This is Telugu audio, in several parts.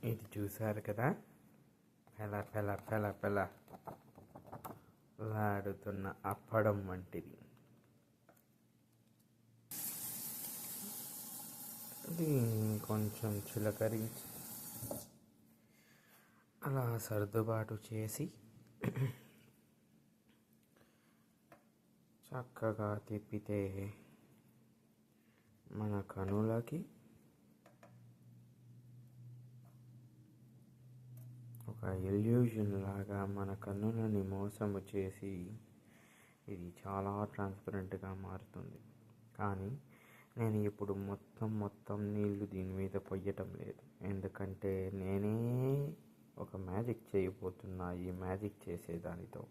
ఇది చూసారు కదా, పెల పెల పెల పెల లాడుతున్న అప్పడం వంటిది. దీన్ని కొంచెం చిలకరించి అలా సర్దుబాటు చేసి చక్కగా తిప్పితే మన కనులకి ఒక ఇల్యూషన్ లాగా మన కన్నులని మోసము చేసి ఇది చాలా ట్రాన్స్పరెంట్గా మారుతుంది. కానీ నేను ఇప్పుడు మొత్తం నీళ్లు దీని మీద పొయ్యటం లేదు, ఎందుకంటే నేనే ఒక మ్యాజిక్ చేయబోతున్నా. ఈ మ్యాజిక్ చేసేదానితో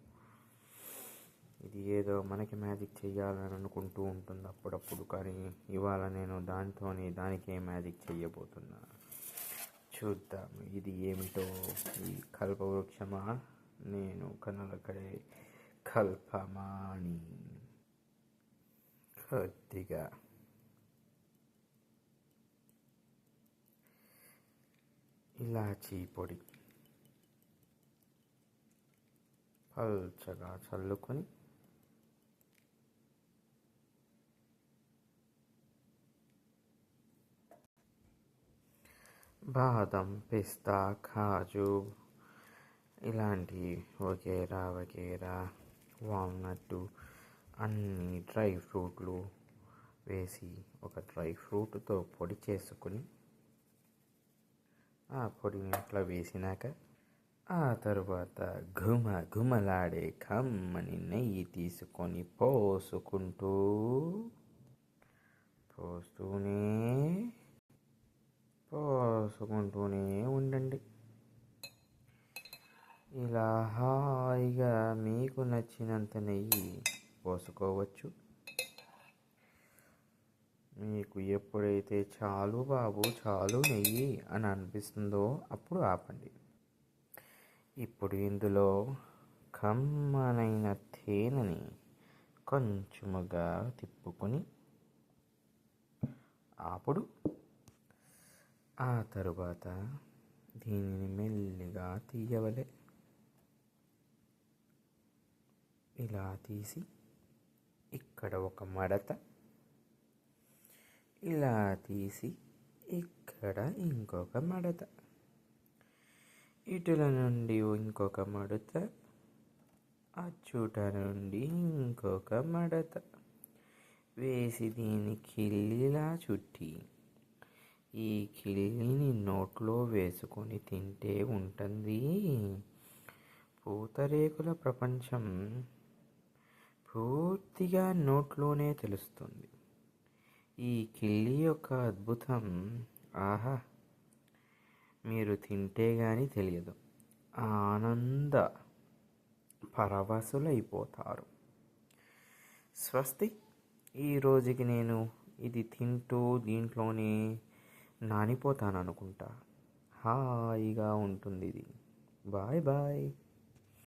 ఇది ఏదో మనకి మ్యాజిక్ చేయాలని అనుకుంటూ ఉంటుంది అప్పుడప్పుడు, కానీ ఇవాళ నేను దానికే మ్యాజిక్ చేయబోతున్నా. చూద్దాం ఇది ఏమిటో. ఈ కల్పవృక్షమా, నేను కనులకడే కల్పమాని. కొద్దిగా ఇలాచీ పొడి పల్చగా చల్లుకొని బాదం, పిస్తా, కాజు ఇలాంటి వగేరా వాల్నట్టు అన్ని డ్రై ఫ్రూట్లు వేసి ఒక డ్రై ఫ్రూట్తో పొడి చేసుకుని ఆ పొడిని అట్లా వేసినాక ఆ తరువాత ఘుమలాడే కమ్మని నెయ్యి తీసుకొని పోసుకుంటూనే ఉండండి. ఇలా హాయిగా మీకు నచ్చినంత నెయ్యి పోసుకోవచ్చు. మీకు ఎప్పుడైతే చాలు బాబు, చాలు నెయ్యి అని అనిపిస్తుందో అప్పుడు ఆపండి. ఇప్పుడు ఇందులో కమ్మనైన తేనెని కొంచెముగా తిప్పుకొని అప్పుడు ఆ తరువాత దీనిని మెల్లిగా తీయవలే. ఇలా తీసి ఇక్కడ ఒక మడత, ఇలా తీసి ఇక్కడ ఇంకొక మడత, ఇటుల నుండి ఇంకొక మడత, అచ్చుట నుండి ఇంకొక మడత వేసి దీన్ని కిల్లిలా చుట్టి ఈ కిల్లిని నోట్లో వేసుకొని తింటే ఉంటుంది పూతరేకుల ప్రపంచం. పూర్తిగా నోట్లోనే తెలుస్తుంది. ఈ కిల్లి యొక్క అద్భుతం ఆహా, మీరు తింటే గాని తెలియదు. ఆనంద పరవశులైపోతారు. స్వస్తి. ఈ రోజుకి నేను ఇది తింటూ దీంట్లోనే నానిపోతాను అనుకుంటా. హాయిగా ఉంటుంది ఇది. Bye bye.